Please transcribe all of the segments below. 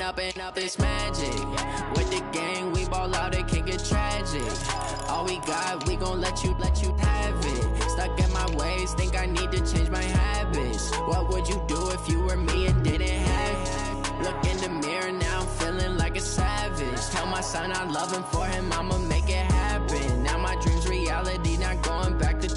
up this magic. With the gang, we ball out, it can get tragic. All we got, we gon' let you have it. Stuck in my ways, think I need to change my habits. What would you do if you were me and didn't have it? Look in the mirror, now I'm feeling like a savage. Tell my son I love him, for him I'ma make it happen. Now my dream's reality, not going back to.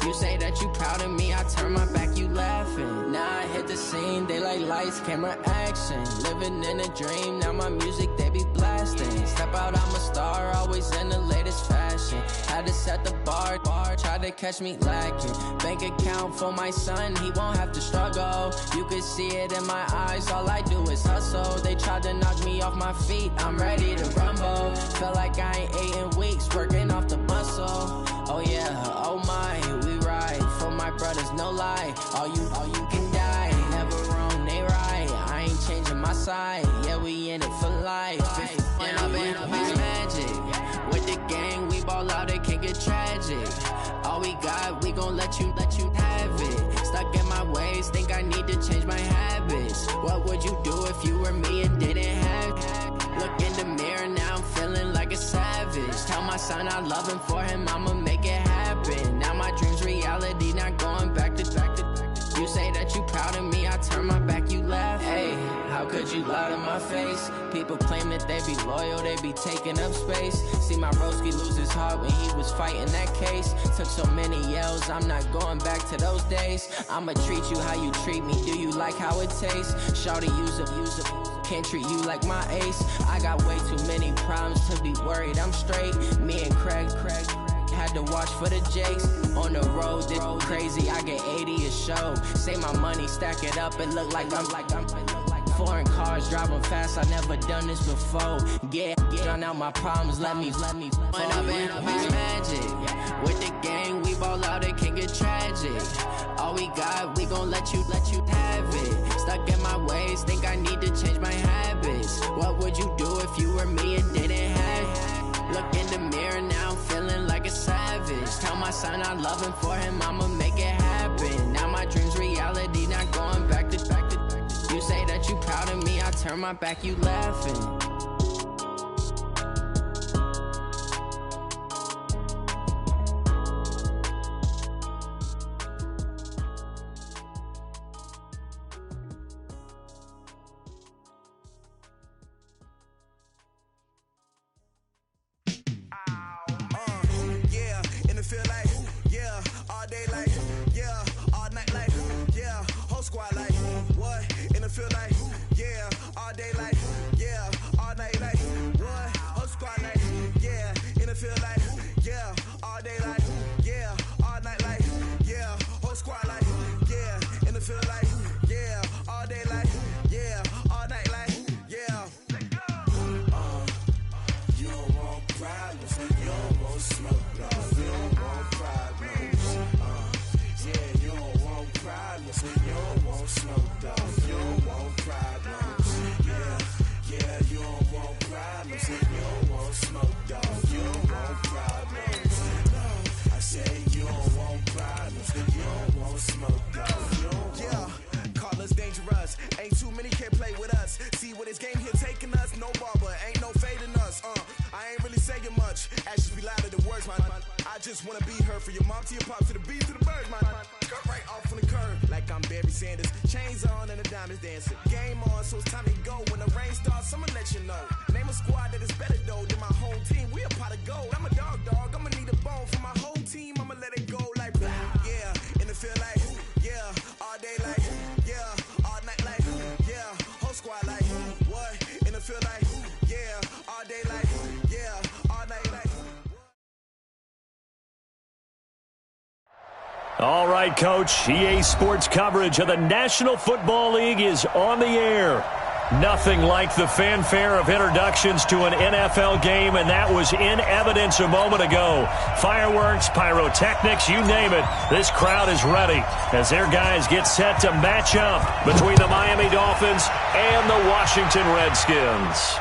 You say that you proud of me, I turn my back, you laughing. Now I hit the scene, they like lights, camera, action. Living in a dream, now my music, they be blasting. Step out, I'm a star, always in the latest fashion. Had to set the bar, try to catch me lacking. Bank account for my son, he won't have to struggle. You can see it in my eyes, all I do is hustle. They tried to knock me off my feet, I'm ready to rumble. Felt like I ain't ate in weeks, working off the muscle. Oh yeah, oh my, we ride for my brothers, no lie. All you can die, never wrong, they right. I ain't changing my side, yeah, we in it for life. And up it's magic. With the gang, we ball out, it can get tragic. All we got, we gon' let you have it. Stuck in my ways, think I need to change my habits. What would you do if you were me and didn't have it? Look in the mirror, now I'm feeling like a savage. Tell my son I love him, for him I'ma make it happen. Now my dream's reality, not going back to. You say that you proud of me, I turn my back, you laugh. Hey, how could you lie to my face? People claim that they be loyal, they be taking up space. See my broski lose his heart when he was fighting that case. Took so many yells, I'm not going back to those days. I'ma treat you how you treat me, do you like how it tastes? Shawty, use up, can't treat you like my ace. I got way too many problems to be worried, I'm straight. Me and Craig had to watch for the Jakes. On the road, this crazy, I get 80 a show. Say my money, stack it up, it look like I'm foreign cars, driving fast, I never done this before. Drown out my problems, let me When up it's magic. With the gang, we ball out, it can get tragic. All we got, we gon' let you have it. Stuck in my ways, think I need to change my habits. What would you do if you were me and didn't have it? Look in the mirror, now I'm feeling like a savage. Tell my son I love him, for him I'ma make it happen. Now my dream's reality, not going back to. You say that you proud of me, I turn my back, you laughing. All right, Coach. EA Sports coverage of the National Football League is on the air. Nothing like the fanfare of introductions to an NFL game, and that was in evidence a moment ago. Fireworks, pyrotechnics, you name it. This crowd is ready as their guys get set to match up between the Miami Dolphins and the Washington Redskins.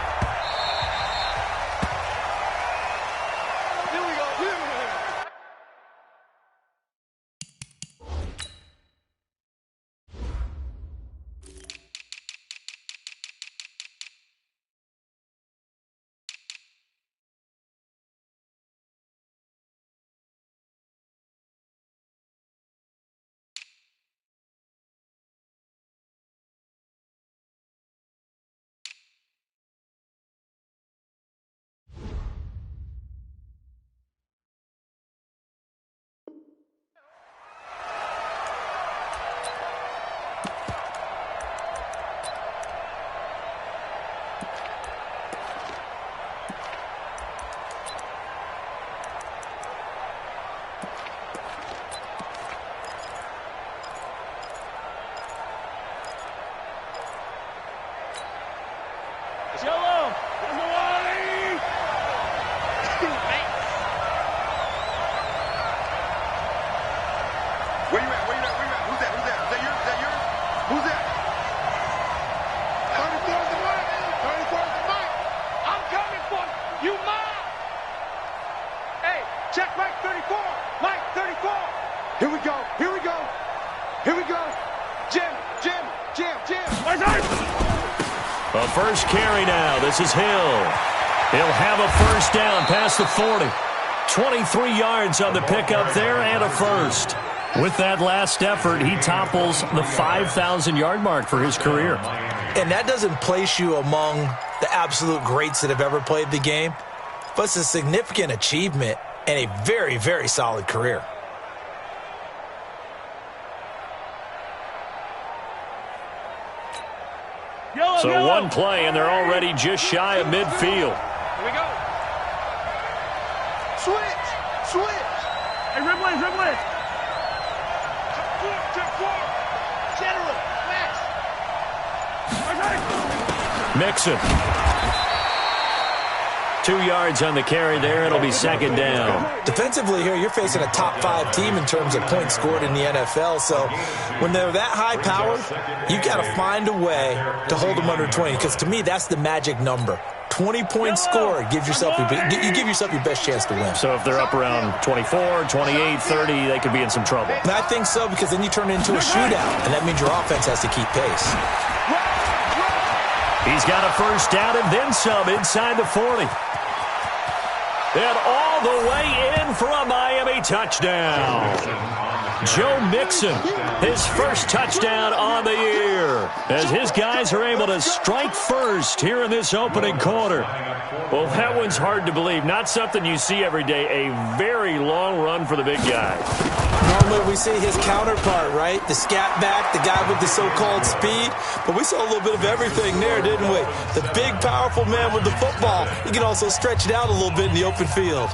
Yellow. Where you at? Where you at? Where you at? Who's that? Who's that? Is that yours? Is that yours? Who's that? 34's the mic. 34's the mic. I'm coming for you, mom. Hey, check Mike 34. Mike 34. Here we go. Here we go. Here we go. Jim. A first carry now. This is Hill. He'll have a first down past the 40. 23 yards on the pickup there and a first. With that last effort, he topples the 5,000-yard mark for his career. And that doesn't place you among the absolute greats that have ever played the game, but it's a significant achievement and a very, very solid career. So one play, and they're already just shy of midfield. Here we go. Switch. Hey, Ribley. Check four. General. Max. Mixon. 2 yards on the carry there. It'll be second down. Defensively here, you're facing a top-5 team in terms of points scored in the NFL. So when they're that high-powered, you've got to find a way to hold them under 20. Because to me, that's the magic number. 20 points scored. You give yourself your best chance to win. So if they're up around 24, 28, 30, they could be in some trouble. And I think so, because then you turn it into a shootout, and that means your offense has to keep pace. He's got a first down and then some inside the 40. And all the way in for a Miami touchdown. Joe Mixon, his first touchdown on the year, as his guys are able to strike first here in this opening quarter. Well, that one's hard to believe. Not something you see every day. A very long run for the big guy. Normally we see his counterpart, right? The scat back, the guy with the so-called speed. But we saw a little bit of everything there, didn't we? The big, powerful man with the football. He can also stretch it out a little bit in the open field.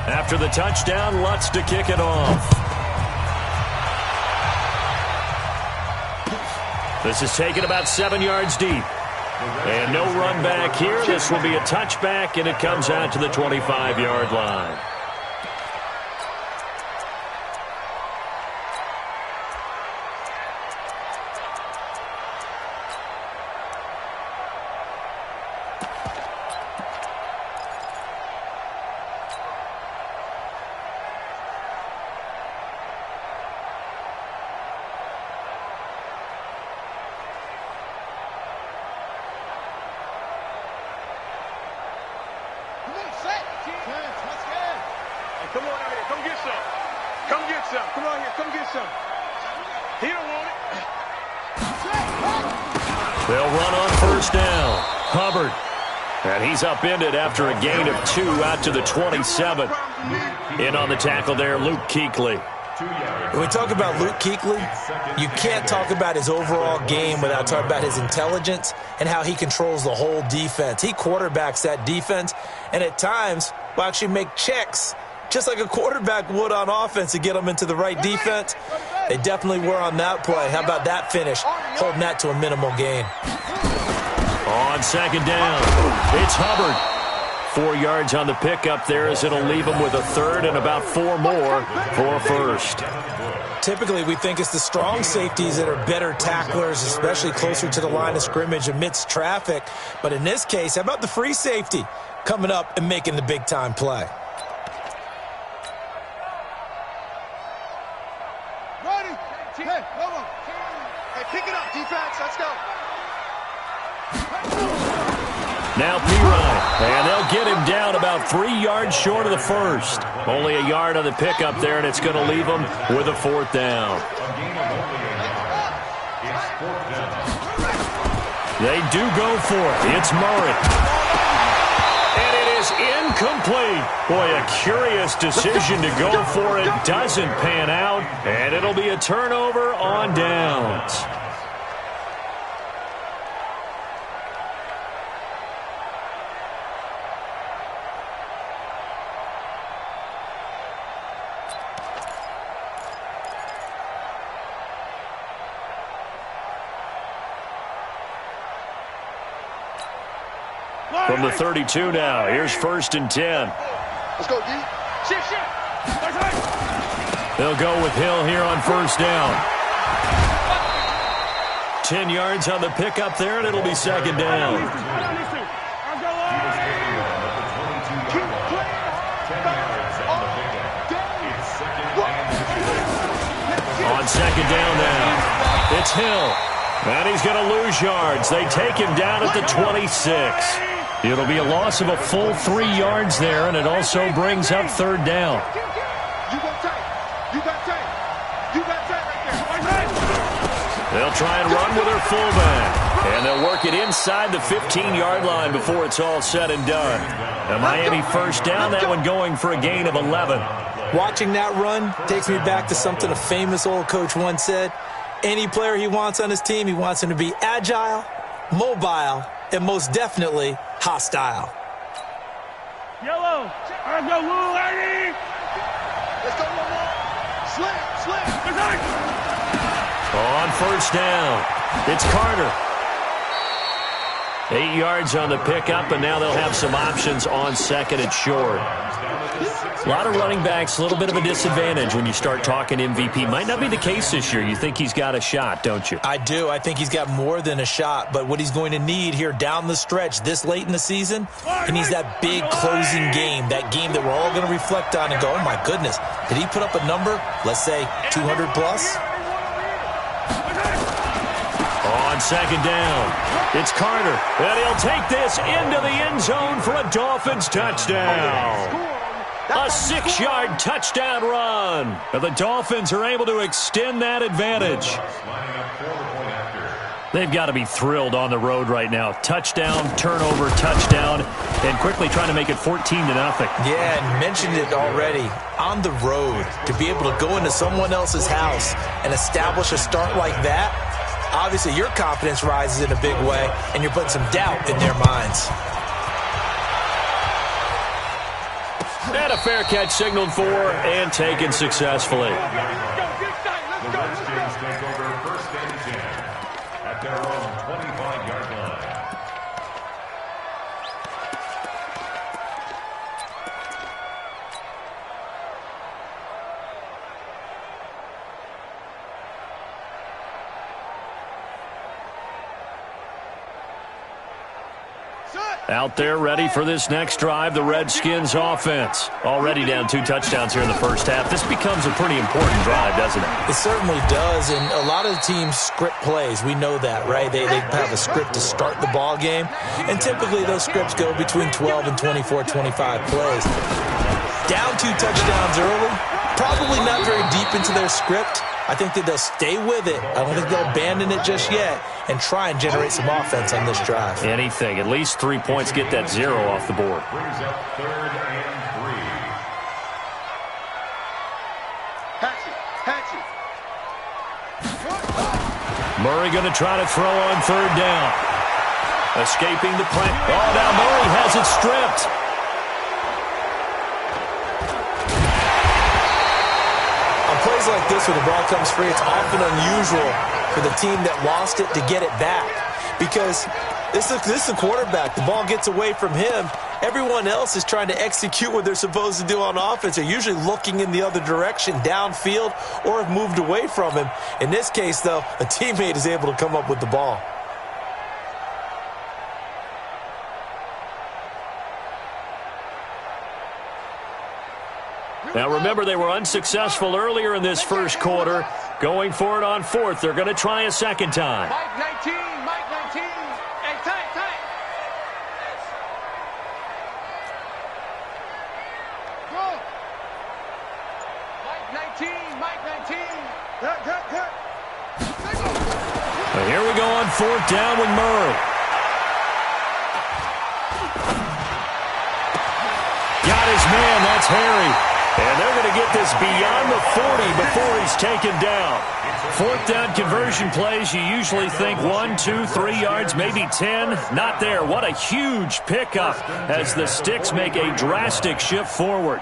After the touchdown, Lutz to kick it off. This is taken about 7 yards deep. And no run back here. This will be a touchback, and it comes out to the 25-yard line. Come on out here. Come get some. Come get some. Come on here. Come get some. He don't want it. They'll run on first down. Hubbard. And he's upended after a gain of 2 out to the 27. In on the tackle there, Luke Kuechly. When we talk about Luke Kuechly, you can't talk about his overall game without talking about his intelligence and how he controls the whole defense. He quarterbacks that defense, and at times will actually make checks just like a quarterback would on offense to get them into the right defense. They definitely were on that play. How about that finish? Holding that to a minimal gain. On second down, it's Hubbard. 4 yards on the pickup there, as it'll leave him with a third and about 4 more for a first. Typically, we think it's the strong safeties that are better tacklers, especially closer to the line of scrimmage amidst traffic. But in this case, how about the free safety coming up and making the big-time play? Ready? Hey, Lobo. Hey, pick it up, defense. Let's go. Now Pirine, and they'll get him down about 3 yards short of the first. Only a yard on the pickup there, and it's going to leave him with a fourth down. They do go for it. It's Murray. And it is incomplete. Boy, a curious decision to go for it. Doesn't pan out, and it'll be a turnover on downs. From the 32 now, here's 1st and 10. Let's go, D. Shift. They'll go with Hill here on 1st down. 10 yards on the pickup there, and it'll be 2nd down. On 2nd down now, it's Hill. And he's going to lose yards. They take him down at the 26. It'll be a loss of a full 3 yards there, and it also brings up 3rd down. They'll try and run with their fullback. And they'll work it inside the 15-yard line before it's all said and done. A Miami 1st down, that one going for a gain of 11. Watching that run takes me back to something a famous old coach once said. Any player he wants on his team, he wants him to be agile, mobile, and most definitely hostile. Yellow. Let's go, Lou, lady. Let's go, one more. Slam. On 1st down, it's Carter. 8 yards on the pickup, and now they'll have some options on 2nd and short. A lot of running backs, a little bit of a disadvantage when you start talking MVP. Might not be the case this year. You think he's got a shot, don't you? I do. I think he's got more than a shot, but what he's going to need here down the stretch this late in the season, he needs that big closing game, that game that we're all going to reflect on and go, oh my goodness, did he put up a number, let's say 200 plus? On 2nd down, it's Carter, and he'll take this into the end zone for a Dolphins touchdown. A 6-yard touchdown run. And the Dolphins are able to extend that advantage. They've got to be thrilled on the road right now. Touchdown, turnover, touchdown, and quickly trying to make it 14-0. Yeah, and mentioned it already. On the road, to be able to go into someone else's house and establish a start like that, obviously your confidence rises in a big way, and you're putting some doubt in their minds. And a fair catch signaled for and taken successfully. Let's go. Take over 1st and 10 at their own 25-yard line. Out there ready for this next drive, the Redskins offense. Already down 2 touchdowns here in the first half. This becomes a pretty important drive, doesn't it? It certainly does, and a lot of the teams script plays. We know that, right? They have a script to start the ball game, and typically those scripts go between 12 and 24, 25 plays. Down 2 touchdowns early, probably not very deep into their script. I think that they'll stay with it. I don't think they'll abandon it just yet and try and generate some offense on this drive. Anything. At least 3 points, get that 0 off the board. Brings up 3rd and 3. Murray going to try to throw on 3rd down. Escaping the play. Oh, now Murray has it stripped. Plays like this where the ball comes free, it's often unusual for the team that lost it to get it back because this is the quarterback. The ball gets away from him. Everyone else is trying to execute what they're supposed to do on offense. They're usually looking in the other direction, downfield, or have moved away from him. In this case, though, a teammate is able to come up with the ball. Now, remember, they were unsuccessful earlier in this first quarter. Going for it on 4th. They're going to try a second time. Mike 19. Hey, tight. Go. Mike 19. Cut. Well, here we go on 4th down with Murray. Got his man, that's Harry. And they're going to get this beyond the 40 before he's taken down. 4th down conversion plays, you usually think 1, 2, 3 yards, maybe 10. Not there. What a huge pickup as the Sticks make a drastic shift forward.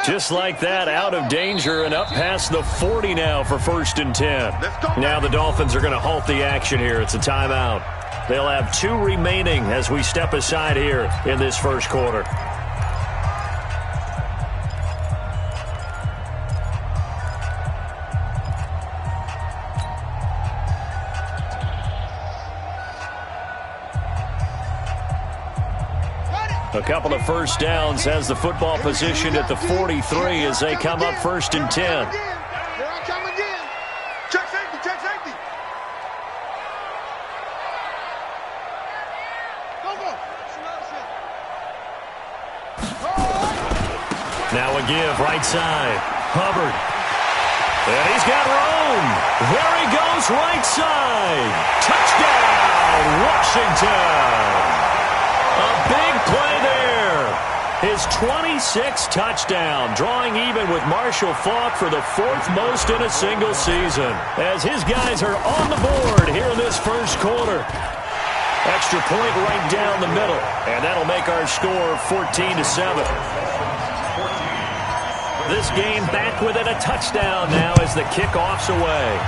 Just like that, out of danger and up past the 40 now for 1st and 10. Now the Dolphins are going to halt the action here. It's a timeout. They'll have 2 remaining as we step aside here in this first quarter. A couple of first downs has the football positioned at the 43 as they come up 1st and 10. Here I come again. Check safety, check safety. Go, go. Now a give, right side. Hubbard. And he's got room. There he goes, right side. Touchdown, Washington. A big play there. His 26th touchdown, drawing even with Marshall Faulk for the 4th most in a single season. As his guys are on the board here in this first quarter. Extra point right down the middle, and that'll make our score 14-7. This game back within a touchdown now as the kickoff's away.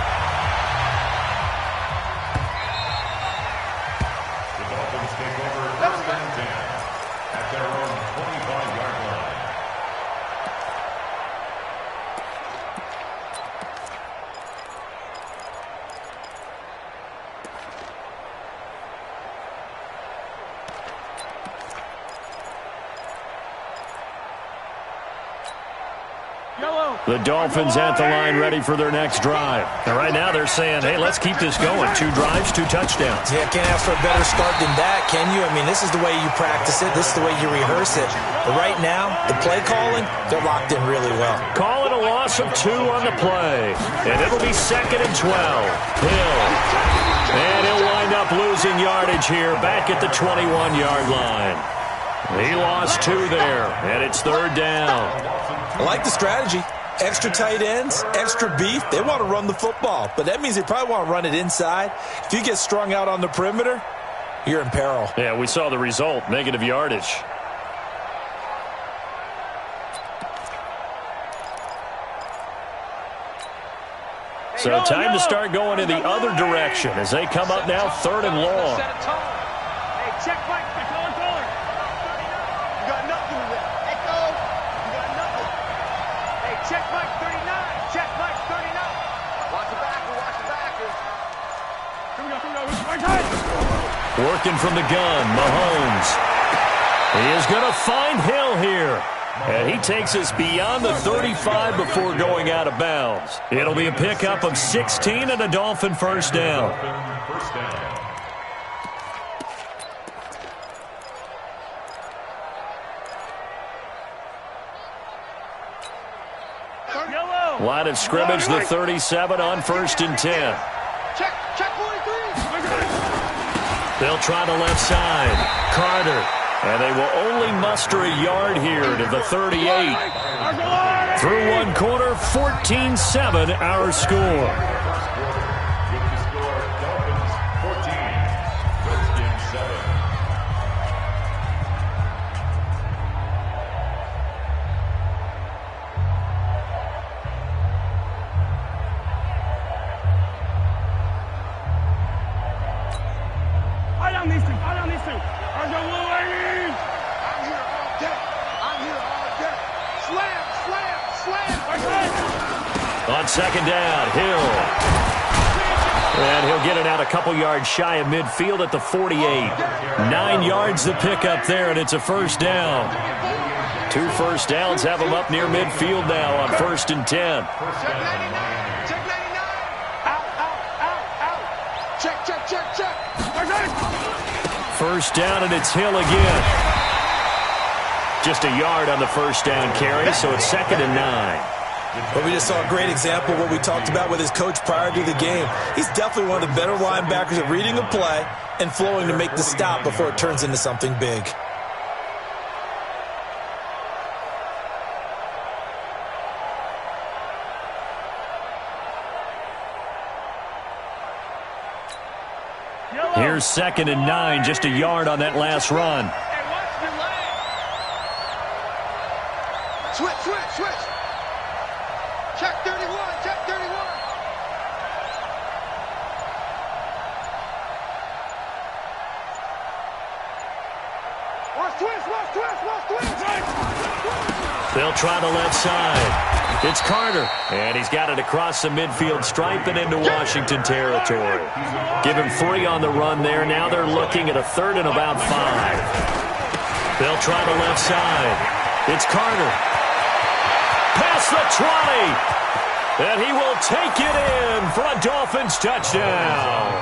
The Dolphins at the line ready for their next drive. And right now they're saying, hey, let's keep this going. 2 drives, 2 touchdowns. Yeah, can't ask for a better start than that, can you? I mean, this is the way you practice it. This is the way you rehearse it. But right now, the play calling, they're locked in really well. Call it a loss of 2 on the play. And it'll be 2nd and 12. Hill. And he'll wind up losing yardage here back at the 21-yard line. He lost 2 there, and it's 3rd down. I like the strategy. Extra tight ends, extra beef. They want to run the football, but that means they probably want to run it inside. If you get strung out on the perimeter, you're in peril. Yeah, we saw the result, negative yardage. So time to start going in the other direction as they come up now 3rd and long. Hey, check Mike. You got nothing with it. Echo. You got nothing. Hey, check Mike 39. Check Mike 39. Watch the backer. Watch the backer. Here we go. Working from the gun, Mahomes. He is going to find Hill here. And he takes us beyond the 35 before going out of bounds. It'll be a pickup of 16 and a Dolphin first down. Line of scrimmage, the 37 on 1st and 10. Check 43. They'll try the left side. Carter. And they will only muster a yard here to the 38. Through 1 quarter, 14-7 our score. On 2nd down, Hill. And he'll get it out a couple yards shy of midfield at the 48. 9 yards to pick up there, and it's a first down. 2 first downs have him up near midfield now on 1st and 10. Check 99. Check 99. Out. Check. First down, and it's Hill again. Just a yard on the first down carry, so it's 2nd and 9. But we just saw a great example of what we talked about with his coach prior to the game. He's definitely one of the better linebackers at reading a play and flowing to make the stop before it turns into something big. Here's 2nd and 9, just a yard on that last run. Switch. Check 31. Watch twist. They'll try the left side. It's Carter, and he's got it across the midfield stripe and into Washington territory. Give him 3 on the run there. Now they're looking at a 3rd and about 5. They'll try the left side. It's Carter. Past the 20. And he will take it in for a Dolphins touchdown.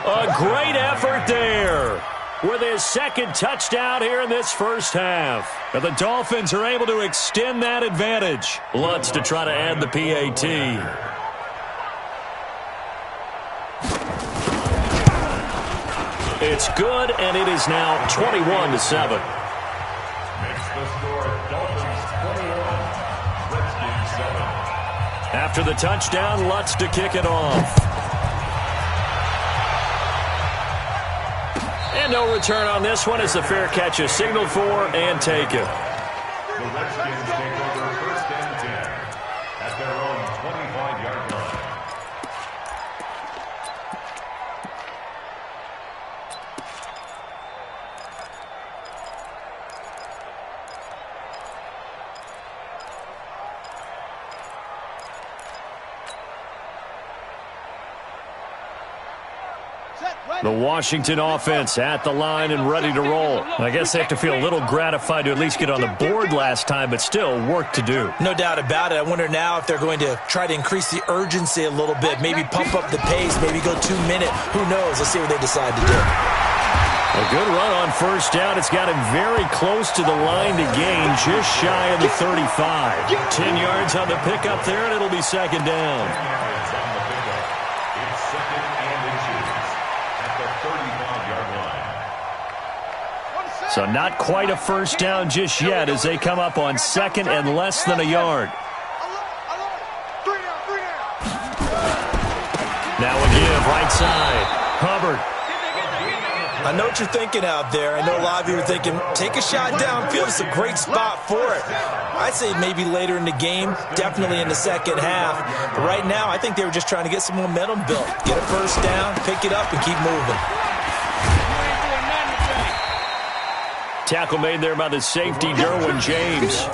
A great effort there with his 2nd touchdown here in this first half. And the Dolphins are able to extend that advantage. Lutz to try to add the PAT. It's good, and it is now 21-7. Makes the score Dolphins 21, Redskins 7. After the touchdown, Lutz to kick it off. And no return on this one as the fair catch is signaled for and taken. The Redskins take over 1st and 10 at their own 25-yard line. The Washington offense at the line and ready to roll. I guess they have to feel a little gratified to at least get on the board last time, but still work to do. No doubt about it. I wonder now if they're going to try to increase the urgency a little bit, maybe pump up the pace, maybe go 2-minute. Who knows? Let's see what they decide to do. A good run on 1st down. It's got him very close to the line to gain, just shy of the 35. 10 yards on the pickup there, and it'll be 2nd down. It's 2nd and inches at the 35-yard line. So not quite a 1st down just yet as they come up on 2nd and less than a yard. Now a give, right side. Hubbard. I know what you're thinking out there. I know a lot of you are thinking, take a shot downfield. It's a great spot for it. I'd say maybe later in the game, definitely in the 2nd half. But right now, I think they were just trying to get some momentum built. Get a 1st down, pick it up, and keep moving. Tackle made there by the safety, Derwin James.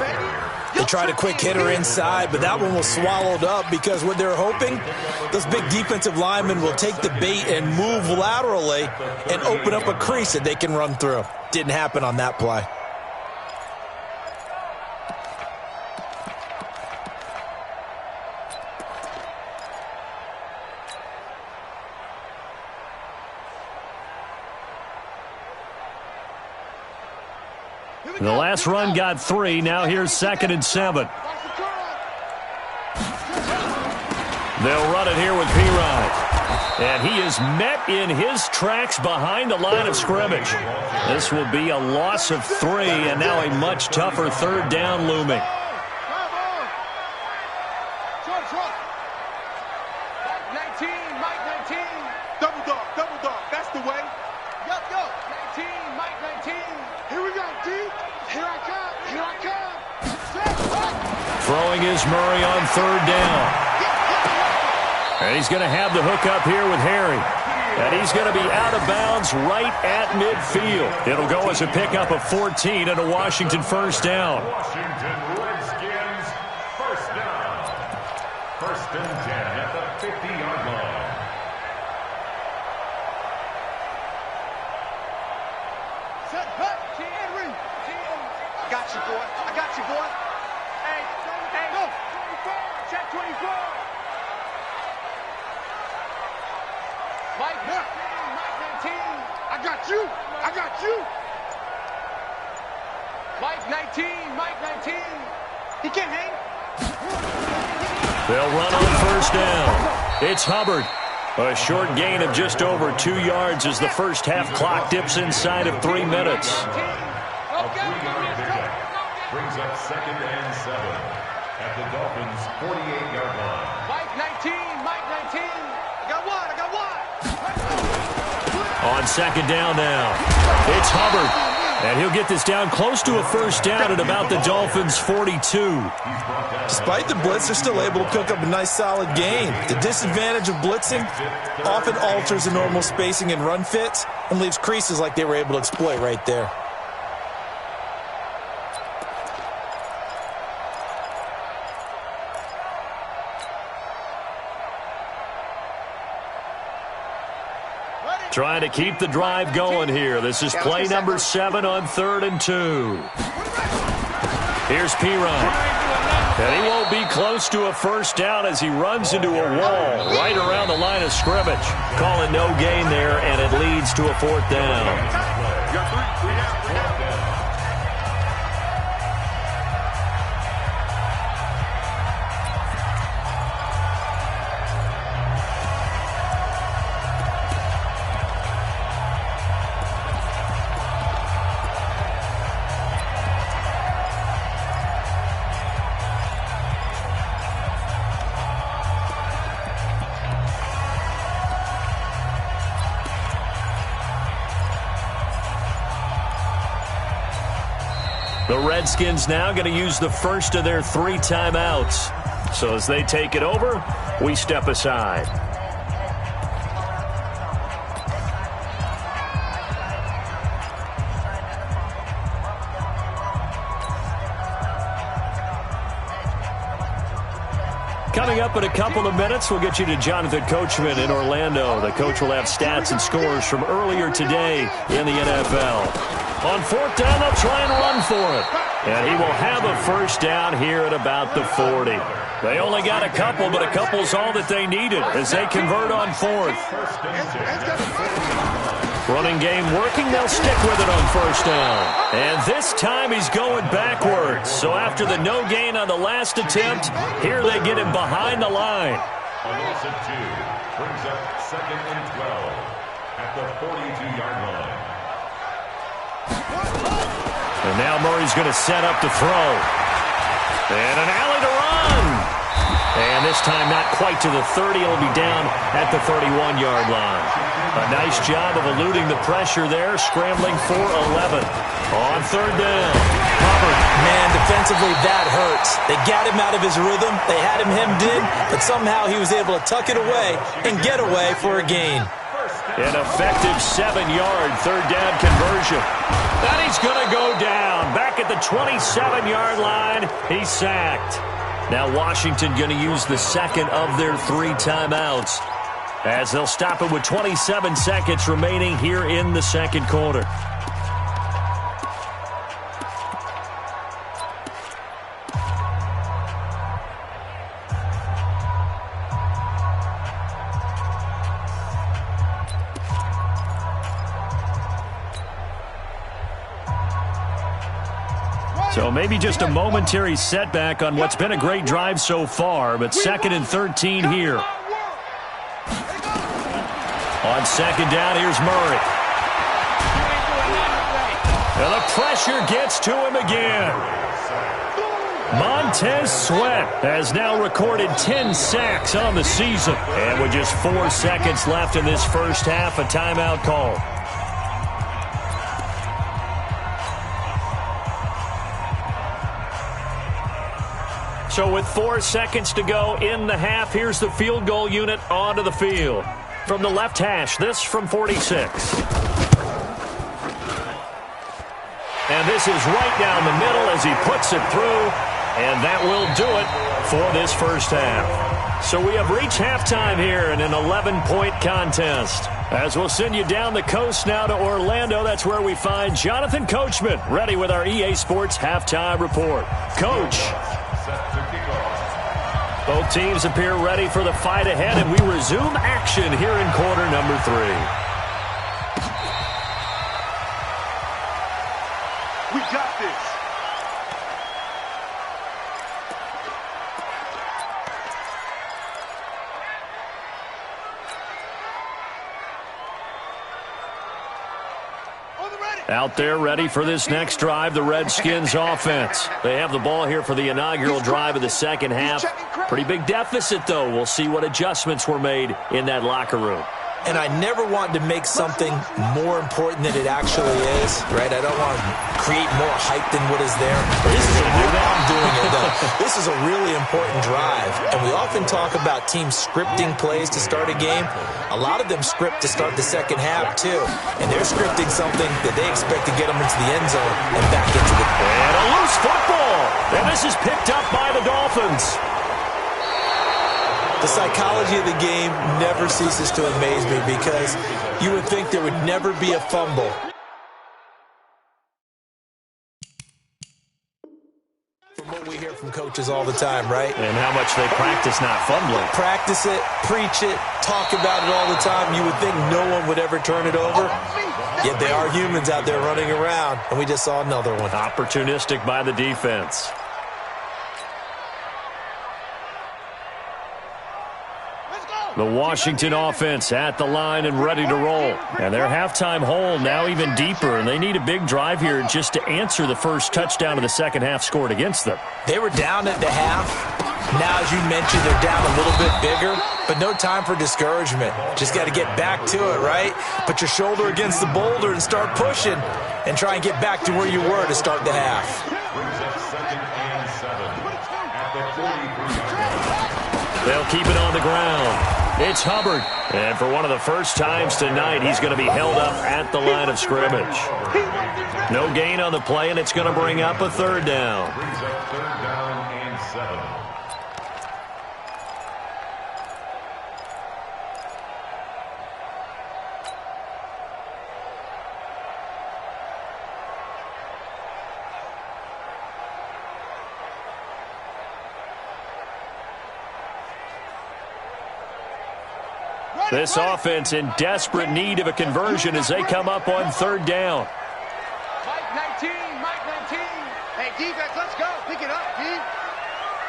They tried a quick hitter inside, but that one was swallowed up because what they're hoping, those big defensive linemen will take the bait and move laterally and open up a crease that they can run through. Didn't happen on that play. The last run got 3. Now here's 2nd and 7. They'll run it here with P-Rod. And he is met in his tracks behind the line of scrimmage. This will be a loss of 3, and now a much tougher 3rd down looming. Mike 19. Double dog. That's the way. Yo. 19, Mike 19. Here we go, D. Here I come. Throwing is Murray on 3rd down. And he's going to have the hook up here with Harry. And he's going to be out of bounds right at midfield. It'll go as a pickup of 14 and a Washington 1st down. Washington Redskins 1st down. 1st and 10 at the 50-yard line. Set back. Henry. I got you, boy. Hey, go. 24. Check 24. Mike 19. I got you. Mike 19. He can't hang. They'll run on 1st down. It's Hubbard. A short gain of just over 2 yards as the first half clock dips inside of 3 minutes. A 3-yard pickup brings up 2nd and 7 at the Dolphins' 48-yard line. Mike 19. I got one. On 2nd down now, it's Hubbard. And he'll get this down close to a first down at about the Dolphins' 42. Despite the blitz, they're still able to cook up a nice, solid gain. The disadvantage of blitzing often alters the normal spacing and run fits and leaves creases like they were able to exploit right there. Trying to keep the drive going here. This is play number 7 on 3rd and 2. Here's Pirine. And he won't be close to a first down as he runs into a wall right around the line of scrimmage. Calling no gain there, and it leads to a 4th down. The Redskins now going to use the first of their 3 timeouts. So as they take it over, we step aside. Coming up in a couple of minutes, we'll get you to Jonathan Coachman in Orlando. The coach will have stats and scores from earlier today in the NFL. On 4th down, they'll try and run for it. And he will have a first down here at about the 40. They only got a couple, but a couple's all that they needed as they convert on 4th. Running game working, they'll stick with it on 1st down. And this time he's going backwards. So after the no gain on the last attempt, here they get him behind the line. A loss of 2 brings up 2nd and 12 at the 42-yard line. And now Murray's going to set up to throw. And an alley to run. And this time not quite to the 30. It'll be down at the 31-yard line. A nice job of eluding the pressure there, scrambling for 11. On 3rd down. Hubbard, man, defensively that hurts. They got him out of his rhythm. They had him hemmed in, but somehow he was able to tuck it away and get away for a gain. An effective 7-yard 3rd down conversion. And he's going to go down. Back at the 27-yard line, he's sacked. Now Washington going to use the 2nd of their 3 timeouts as they'll stop it with 27 seconds remaining here in the 2nd quarter. So maybe just a momentary setback on what's been a great drive so far, but 2nd and 13 here. On 2nd down, here's Murray. And the pressure gets to him again. Montez Sweat has now recorded 10 sacks on the season. And with just 4 seconds left in this first half, a timeout call. So with 4 seconds to go in the half, here's the field goal unit onto the field. From the left hash, this from 46. And this is right down the middle as he puts it through. And that will do it for this first half. So we have reached halftime here in an 11-point contest. As we'll send you down the coast now to Orlando, that's where we find Jonathan Coachman, ready with our EA Sports halftime report. Coach. Both teams appear ready for the fight ahead, and we resume action here in quarter number 3. We got this. Out there ready for this next drive, the Redskins offense. They have the ball here for the inaugural drive of the second half. Pretty big deficit, though. We'll see what adjustments were made in that locker room. and I never want to make something more important than it actually is, right? I don't want to create more hype than what is there. I'm doing it, though. This is a really important drive, and we often talk about teams scripting plays to start a game. A lot of them script to start the second half, too, and they're scripting something that they expect to get them into the end zone and back into the... And a loose football, and this is picked up by the Dolphins. The psychology of the game never ceases to amaze me because you would think there would never be a fumble. From what we hear from coaches all the time, right? And how much they practice not fumbling. Practice it, preach it, talk about it all the time. You would think no one would ever turn it over. Yet they are humans out there running around, and we just saw another one. Opportunistic by the defense. The Washington offense at the line and ready to roll. And their halftime hole now even deeper, and they need a big drive here just to answer the first touchdown of the second half scored against them. They were down at the half. Now, as you mentioned, they're down a little bit bigger, but no time for discouragement. Just got to get back to it, right? Put your shoulder against the boulder and start pushing and try and get back to where you were to start the half. They'll keep it on the ground. It's Hubbard. And for one of the first times tonight, he's going to be held up at the line of scrimmage. No gain on the play, and it's going to bring up a third down. Brings up third down and 7. This offense in desperate need of a conversion as they come up on third down. Mike 19, Mike 19. Hey, defense, let's go. Pick it up, D.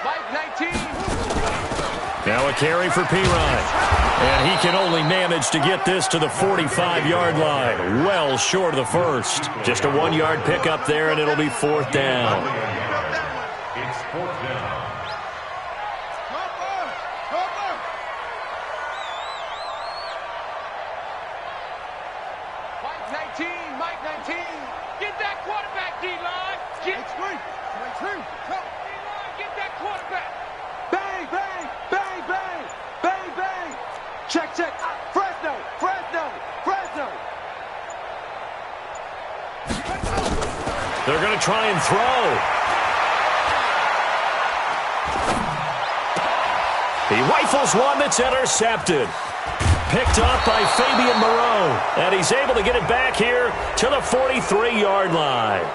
Mike 19. Now a carry for Pirine. And he can only manage to get this to the 45-yard line. Well short of the first. Just a 1-yard pickup there, and it'll be fourth down. It's fourth down. Mike 19. Get that quarterback, D-line. Get D-line, get that quarterback. Bang, bang, bang, bang, bang, bang. Check, check. Fresno, Fresno, Fresno. They're going to try and throw. He rifles one that's intercepted. Picked up by Fabian Moreau. And he's able to get it back here to the 43-yard line.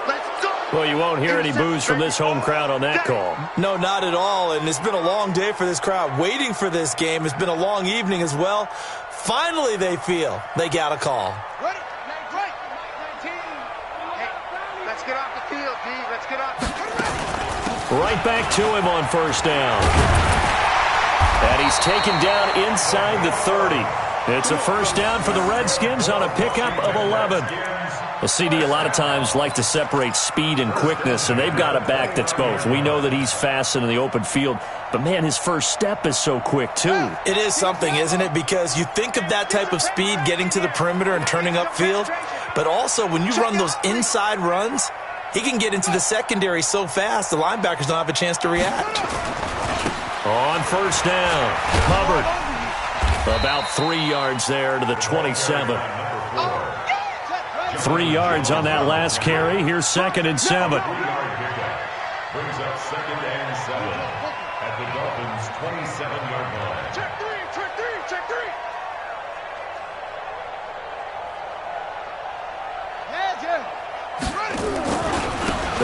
Well, you won't hear any boos from this home crowd on that call. No, not at all. And it's been a long day for this crowd waiting for this game. It's been a long evening as well. Finally, they feel they got a call. Ready? Right. Hey, let's get off the field, D. Let's get off the field. Right back to him on first down. And he's taken down inside the 30. It's a first down for the Redskins on a pickup of 11. The CD a lot of times like to separate speed and quickness, and they've got a back that's both. We know that he's fast in the open field, but, man, his first step is so quick, too. It is something, isn't it? Because you think of that type of speed getting to the perimeter and turning upfield, but also when you run those inside runs, he can get into the secondary so fast the linebackers don't have a chance to react. On first down, Hubbard. About 3 yards there to the 27. 3 yards on that last carry. Here's second and 7. Brings up second and 7 at the Dolphins' 27-yard line. Check three, check three, check three.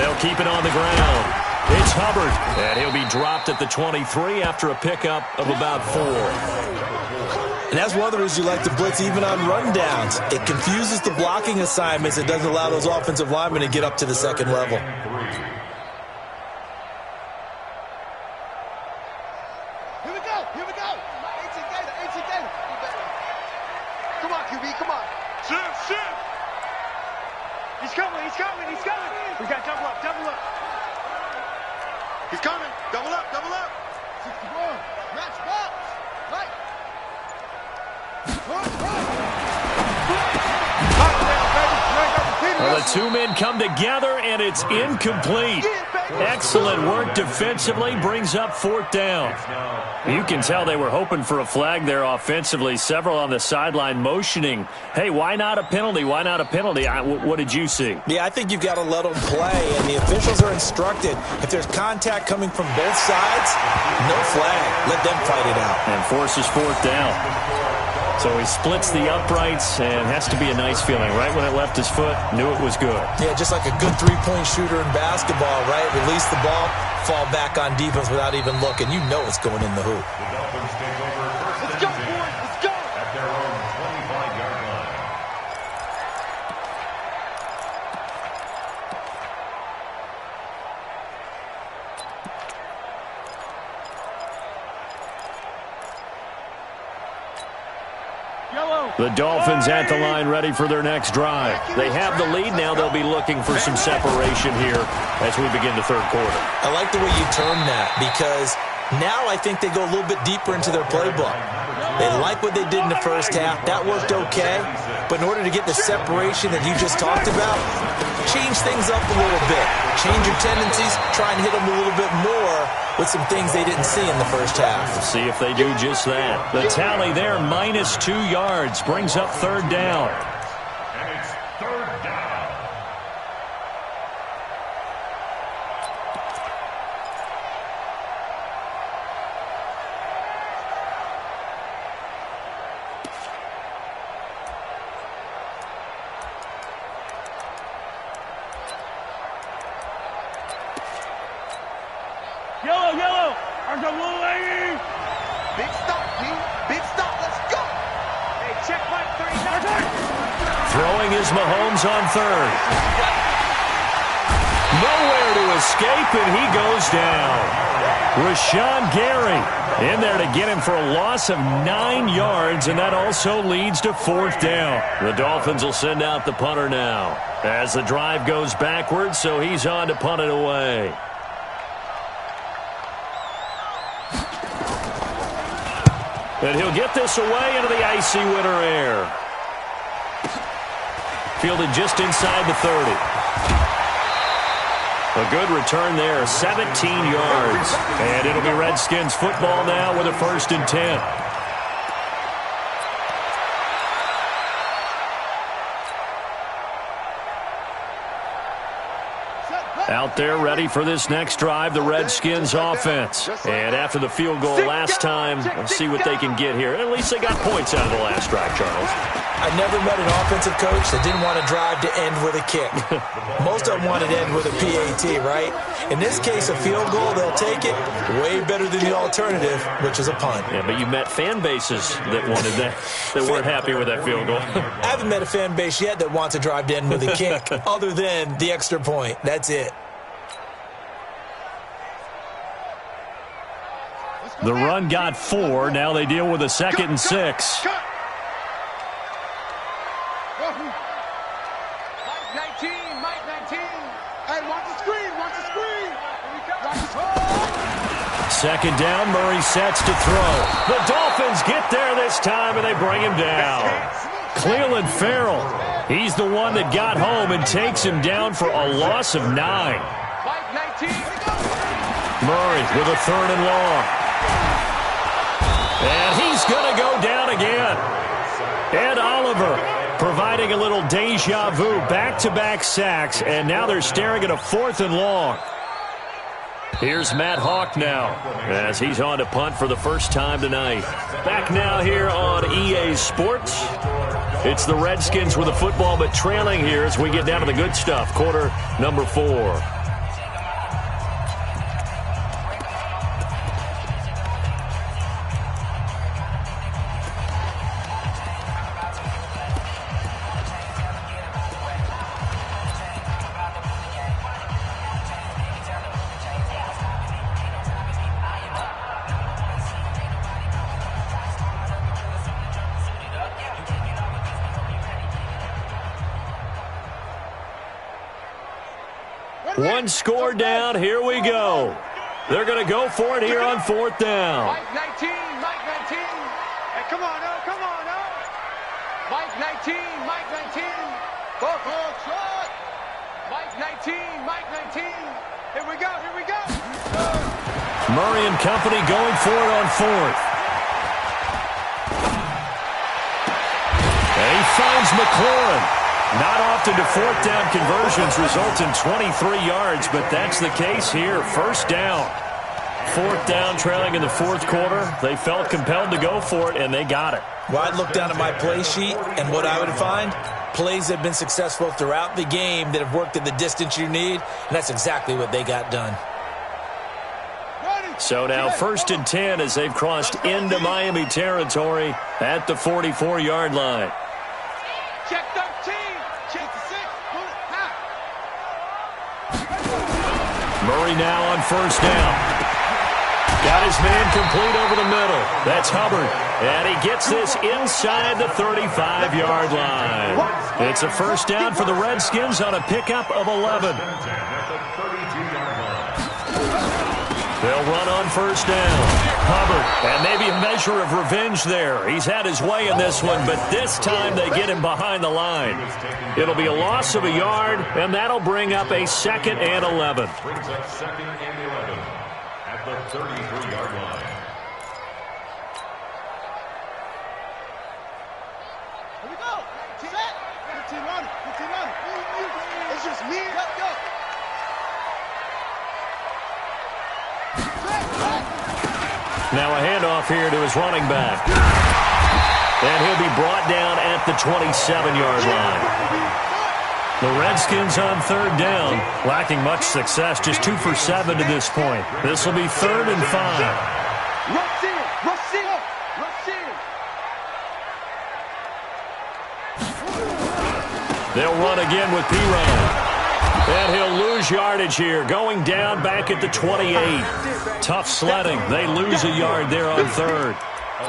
They'll keep it on the ground. It's Hubbard, and he'll be dropped at the 23 after a pickup of about 4. And that's one of the reasons you like to blitz even on rundowns. It confuses the blocking assignments. It doesn't allow those offensive linemen to get up to the second level. Here we go, here we go. 18 Gator. Come on, QB, come on. Shift. He's coming. We got double up. He's coming. Double up. 61. Match box. Right. two men come together, and it's incomplete. Excellent work defensively, brings up 4th down. You can tell they were hoping for a flag there offensively. Several on the sideline motioning, hey, why not a penalty? Why not a penalty? What did you see? Yeah, I think you've got to let them play, and the officials are instructed, if there's contact coming from both sides, no flag. Let them fight it out. And forces 4th down. So he splits the uprights, and has to be a nice feeling. Right when it left his foot, knew it was good. Yeah, just like a good three-point shooter in basketball, right? Release the ball, fall back on defense without even looking. You know it's going in the hoop. The Dolphins take over first and 10. Let's go! At their own 25-yard line. The Dolphins at the line ready for their next drive. They have the lead now. They'll be looking for some separation here as we begin the third quarter. I like the way you term that, because now I think they go a little bit deeper into their playbook. They like what they did in the first half. That worked okay. But in order to get the separation that you just talked about, change things up a little bit. Change your tendencies. Try and hit them a little bit more with some things they didn't see in the first half. We'll see if they do just that. The tally there, -2 yards, brings up 3rd down. And it's 3rd down. Yellow. Arms up, little lady. Big stop, P. Big stop. Let's go. Hey, check Mike 39. Throwing is Mahomes on 3rd. Nowhere to escape, and he goes down. Rashawn Gary in there to get him for a loss of 9 yards, and that also leads to 4th down. The Dolphins will send out the punter now as the drive goes backwards, so he's on to punt it away. And he'll get this away into the icy winter air. Fielded just inside the 30. A good return there, 17 yards. And it'll be Redskins football now with a 1st and 10. Out there ready for this next drive, the Redskins offense. And after the field goal last time, we'll see what they can get here. At least they got points out of the last drive, Charles. I never met an offensive coach that didn't want to drive to end with a kick. Most of them wanted to end with a PAT, right? In this case, a field goal, they'll take it. Way better than the alternative, which is a punt. Yeah, but you met fan bases that wanted that, that weren't happy with that field goal. I haven't met a fan base yet that wants to drive to end with a kick, other than the extra point. That's it. The run got 4. Now they deal with a 2nd and 6. Mike 19. Hey, watch the screen. Second down, Murray sets to throw. The Dolphins get there this time, and they bring him down. Cleveland Farrell, he's the one that got home and takes him down for a loss of 9. Murray with a 3rd and long. And he's going to go down again. Ed Oliver providing a little deja vu, back-to-back sacks, and now they're staring at a 4th and long. Here's Matt Hawk now as he's on to punt for the first time tonight. Back now here on EA Sports. It's the Redskins with the football, but trailing here as we get down to the good stuff. Quarter number 4. One score down. Here we go. They're going to go for it here on 4th down. Mike 19. Hey, come on, now. Mike 19. Ball shot. 19, Mike 19. Here we go, here we go. Murray and company going for it on fourth. And he finds McLaurin. Not often do fourth down conversions result in 23 yards, but that's the case here. First down. Fourth down, trailing in the fourth quarter. They felt compelled to go for it, and they got it. Well, I'd look down at my play sheet, and what I would find, plays that have been successful throughout the game that have worked at the distance you need, and that's exactly what they got done. So now 1st and 10 as they've crossed into Miami territory at the 44-yard line. Check 13. Check 6. Murray now on first down. Got his man complete over the middle. That's Hubbard. And he gets this inside the 35-yard line. It's a first down for the Redskins on a pickup of 11. They'll run on first down. Hubbard, and maybe a measure of revenge there. He's had his way in this one, but this time they get him behind the line. It'll be a loss of a yard, and that'll bring up a 2nd and 11. Brings up 2nd and 11 at the 33-yard line. Here we go. Set. 15 on it. 15 on it. It's just me. Let's go. Now a handoff here to his running back. And he'll be brought down at the 27-yard line. The Redskins on third down, lacking much success, just 2 for 7 to this point. This will be 3rd and 5. Rush in. Rush in. Rush in. They'll run again with P-Ryan. And he'll lose yardage here, going down back at the 28. Tough sledding. They lose a yard there on third.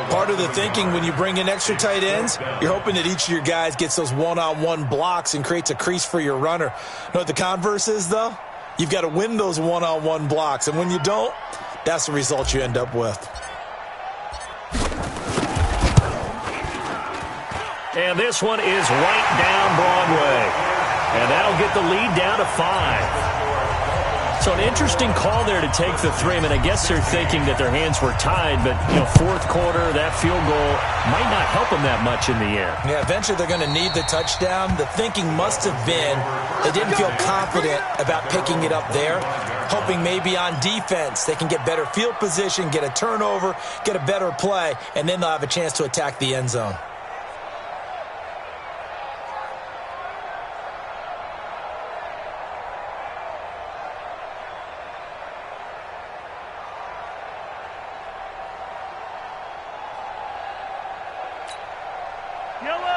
Part of the thinking when you bring in extra tight ends, you're hoping that each of your guys gets those one-on-one blocks and creates a crease for your runner. You know what the converse is, though? You've got to win those one-on-one blocks, and when you don't, that's the result you end up with. And this one is right down Broadway. And that'll get the lead down to 5. So an interesting call there to take the 3. I mean, I guess they're thinking that their hands were tied, but, you know, fourth quarter, that field goal might not help them that much in the air. Yeah, eventually they're going to need the touchdown. The thinking must have been they didn't feel confident about picking it up there, hoping maybe on defense they can get better field position, get a turnover, get a better play, and then they'll have a chance to attack the end zone.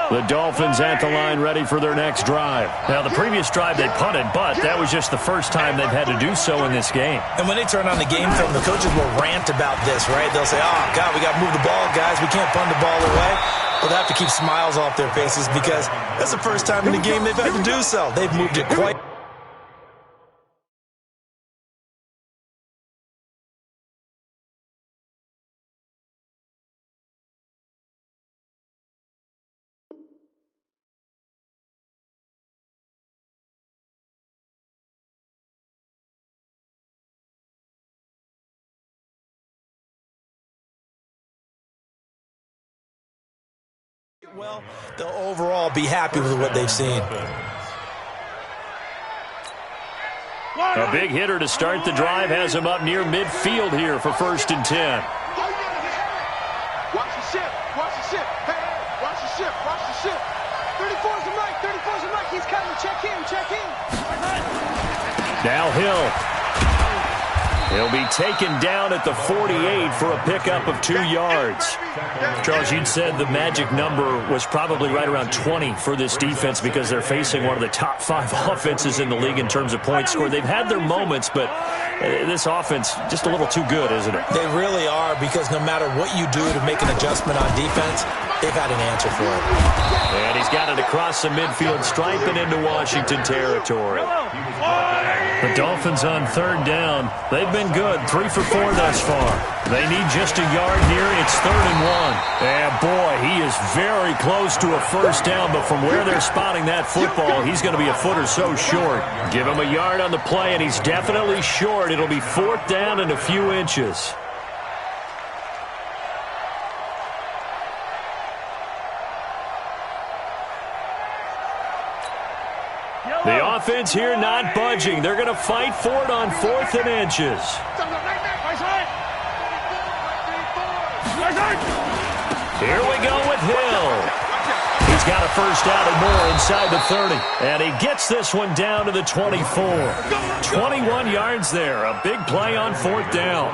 The Dolphins at the line ready for their next drive. Now, the previous drive they punted, but that was just the first time they've had to do so in this game. And when they turn on the game film, the coaches will rant about this, right? They'll say, oh, God, we got to move the ball, guys. We can't punt the ball away. But they have to keep smiles off their faces because that's the first time in the game they've had to do so. They've moved it quite. Well, they'll overall be happy with what they've seen. A big hitter to start the drive has him up near midfield here for 1st and 10. Watch the ship. Watch the ship. Hey, watch the ship. Watch the ship. 34's the Mike. 34's the Mike. He's coming. Check in. Check in. Now Hill. He'll be taken down at the 48 for a pickup of 2 yards. Charles, you'd said the magic number was probably right around 20 for this defense because they're facing one of the top 5 offenses in the league in terms of points scored. They've had their moments, but This offense just a little too good, isn't it? They really are, because no matter what you do to make an adjustment on defense, they've got an answer for it. And he's got it across the midfield stripe and into Washington territory. The Dolphins on third down. They've been good, 3 for 4 thus far. They need just a yard here. It's 3rd and 1. And boy, he is very close to a first down, but from where they're spotting that football, he's going to be a foot or so short. Give him a yard on the play, and he's definitely short. It'll be 4th down and a few inches. The offense here not budging. They're going to fight for it on 4th and inches. Here we go with Hill. He's got a first down and more inside the 30. And he gets this one down to the 24. 21 yards there. A big play on 4th down.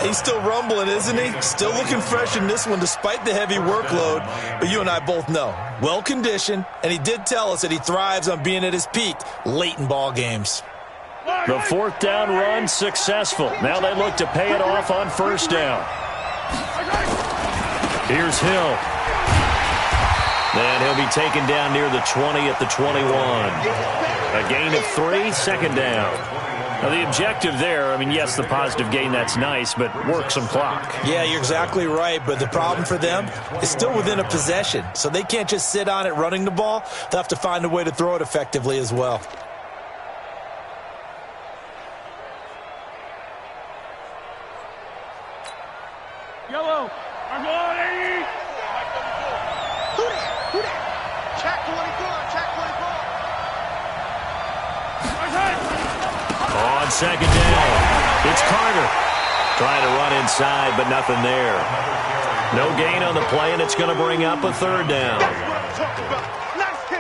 He's still rumbling, isn't he? Still looking fresh in this one despite the heavy workload. But you and I both know, well-conditioned, and he did tell us that he thrives on being at his peak late in ball games. The 4th down run successful. Now they look to pay it off on first down. Here's Hill. Then he'll be taken down near the 20 at the 21. A gain of 3, 2nd down. Now, the objective there, I mean, yes, the positive gain, that's nice, but work some clock. Yeah, you're exactly right, but the problem for them is still within a possession, so they can't just sit on it running the ball. They'll have to find a way to throw it effectively as well. Yellow. I'm going, 80. Who that? Check 24. Check 24. On 2nd down, it's Carter. Trying to run inside, but nothing there. No gain on the play, and it's going to bring up a 3rd down.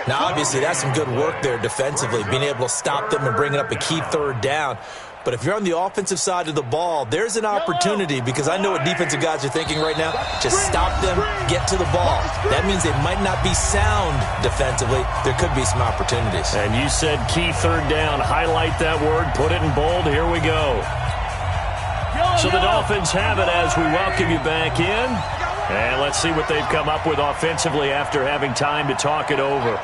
Now, obviously, that's some good work there defensively, being able to stop them and bringing up a key 3rd down. But if you're on the offensive side of the ball, there's an opportunity, because I know what defensive guys are thinking right now. Just stop them, get to the ball. That means they might not be sound defensively. There could be some opportunities. And you said key 3rd down. Highlight that word. Put it in bold. Here we go. So the Dolphins have it as we welcome you back in. And let's see what they've come up with offensively after having time to talk it over.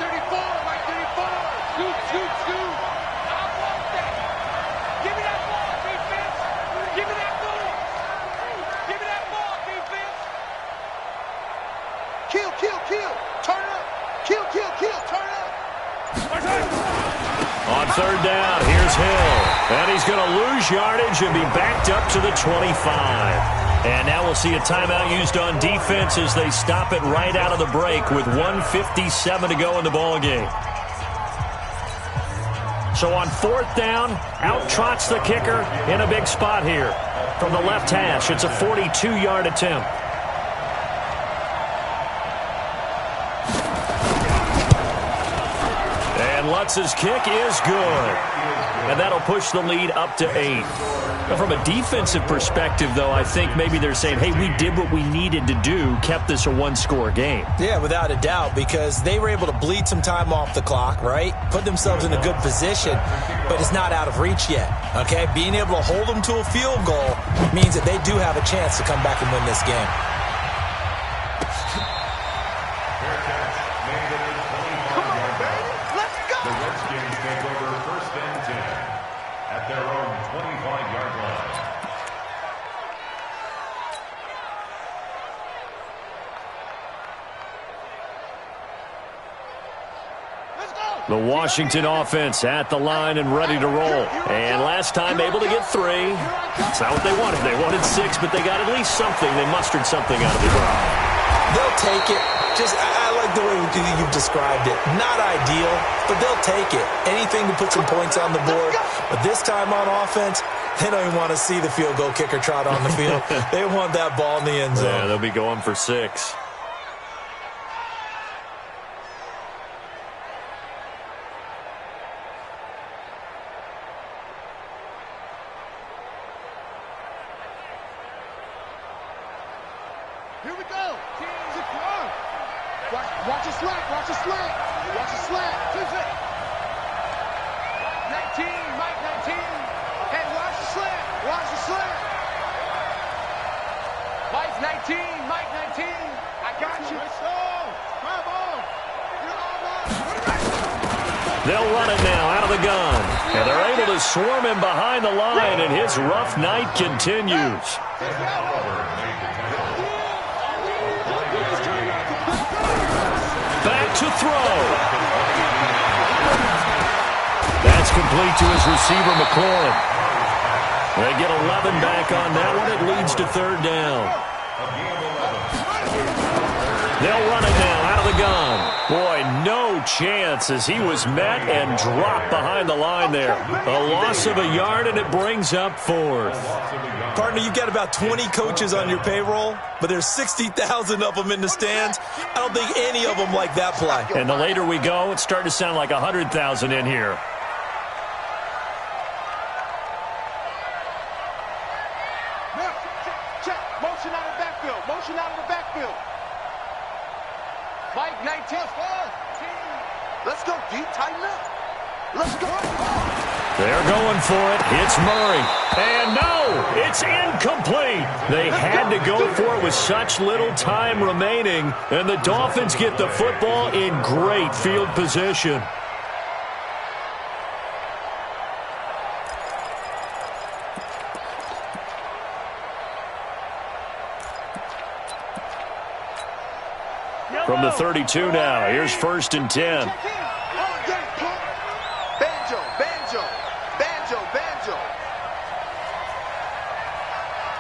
On 3rd down, here's Hill. And he's going to lose yardage and be backed up to the 25. And now we'll see a timeout used on defense as they stop it right out of the break with 1:57 to go in the ballgame. So on 4th down, out trots the kicker in a big spot here. From the left hash, it's a 42-yard attempt. And Lutz's kick is good. And that'll push the lead up to 8. Now, from a defensive perspective, though, I think maybe they're saying, hey, we did what we needed to do, kept this a 1-score game. Yeah, without a doubt, because they were able to bleed some time off the clock, right? Put themselves in a good position, but it's not out of reach yet, okay? Being able to hold them to a field goal means that they do have a chance to come back and win this game. The Washington offense at the line and ready to roll. And last time able to get 3. That's not what they wanted. They wanted 6, but they got at least something. They mustered something out of the ground. They'll take it. I like the way you've described it. Not ideal, but they'll take it. Anything to put some points on the board. But this time on offense, they don't even want to see the field goal kicker trot on the field. They want that ball in the end zone. Yeah, they'll be going for 6. Here we go. Watch a slack. Watch a slack. Watch a slack. 19, Mike 19. Hey, watch the slack. 19, Mike 19. I got you. They'll run it now out of the gun. And they're able to swarm him behind the line, and his rough night continues. Back to throw. That's complete to his receiver, McLaurin. They get 11 back on that one. It leads to third down. They'll run it now out of the gun. Boy, no chance as he was met and dropped behind the line there. A loss of a yard, and it brings up fourth. Partner, you've got about 20 coaches on your payroll, but there's 60,000 of them in the stands. I don't think any of them like that play. And the later we go, it's starting to sound like 100,000 in here. Check. Motion out of the backfield. Motion out of the backfield. Mike 19. Let's go deep, tighten up. Let's go. They're going for it. It's Murray. And no, it's incomplete. They had to go for it with such little time remaining. And the Dolphins get the football in great field position. From the 32 now, here's 1st and 10. Banjo.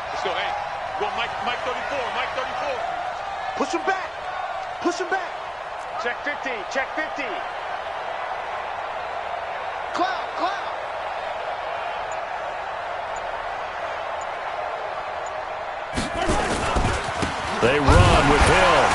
Let's go, hey. Go Mike 34, Mike 34. Push him back. Check 50. Cloud. They run with Hill.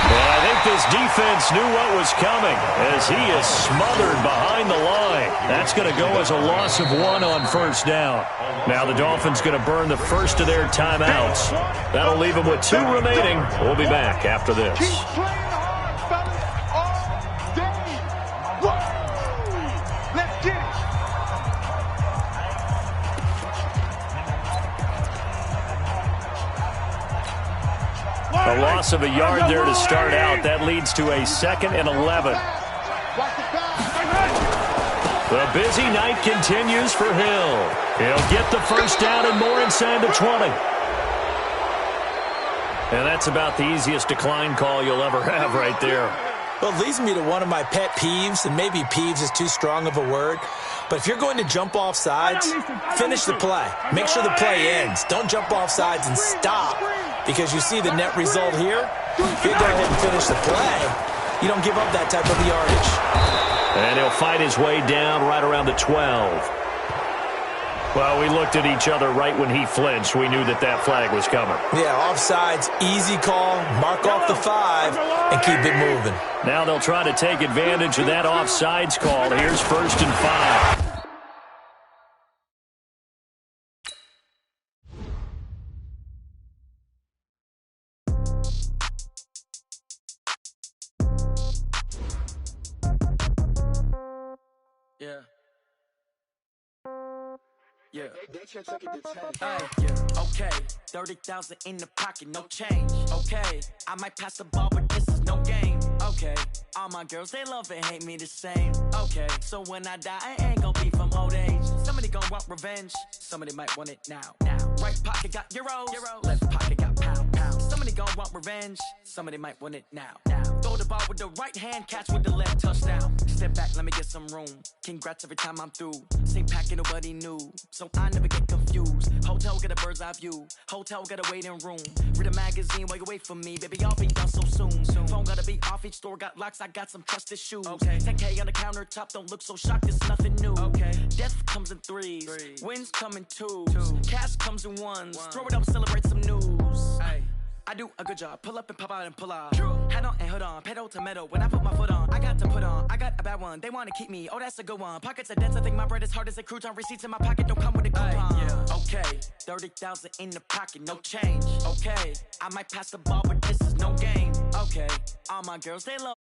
And I think this defense knew what was coming as he is smothered behind the line. That's going to go as a loss of 1 on first down. Now the Dolphins going to burn the first of their timeouts. That'll leave them with 2 remaining. We'll be back after this. Keep playing hard, fellas, all day. Woo! Let's get it. A loss of a yard there to start out. That leads to a 2nd and 11. The busy night continues for Hill. He'll get the first down and more inside the 20. And that's about the easiest decline call you'll ever have right there. Well, it leads me to one of my pet peeves, and maybe peeves is too strong of a word. But if you're going to jump off sides, finish the play. Make sure the play ends. Don't jump off sides and stop. Because you see the net result here. If you go ahead and finish the play, you don't give up that type of yardage. And he'll fight his way down right around the 12. Well, we looked at each other right when he flinched. We knew that that flag was coming. Yeah, offsides, easy call, mark off the 5, and keep it moving. Now they'll try to take advantage of that offsides call. Here's 1st and 5. Yeah. Okay. 30,000 in the pocket, no change. Okay. I might pass the ball, but this is no game. Okay. All my girls, they love and hate me the same. Okay. So when I die, I ain't gonna be from old age. Somebody gonna want revenge. Somebody might want it now. Right pocket got euros. Left pocket got pound. Somebody gonna want revenge. Somebody might want it now. Throw the ball with the right hand, catch with the left, touchdown. Step back, let me get some room. Congrats every time I'm through. Same packet, nobody knew. So I never get confused. Hotel get a bird's eye view. Hotel get a waiting room. Read a magazine while you wait for me. Baby, I'll be done so soon. Phone gotta be off, each store got locks. I got some trusted shoes. 10K on the countertop, don't look so shocked, it's nothing new. Death comes in threes. Wins come in twos. Cash comes in ones. Throw it up, celebrate some news. I do a good job. Pull up and pop out and pull out. Head on and hood on. Pedal to metal. When I put my foot on, I got to put on. I got a bad one. They want to keep me. Oh, that's a good one. Pockets are dense. I think my bread is hard as a crouton. Receipts in my pocket don't come with a coupon. Okay. 30,000 in the pocket. No change. Okay. I might pass the ball, but this is no game. Okay. All my girls, they love.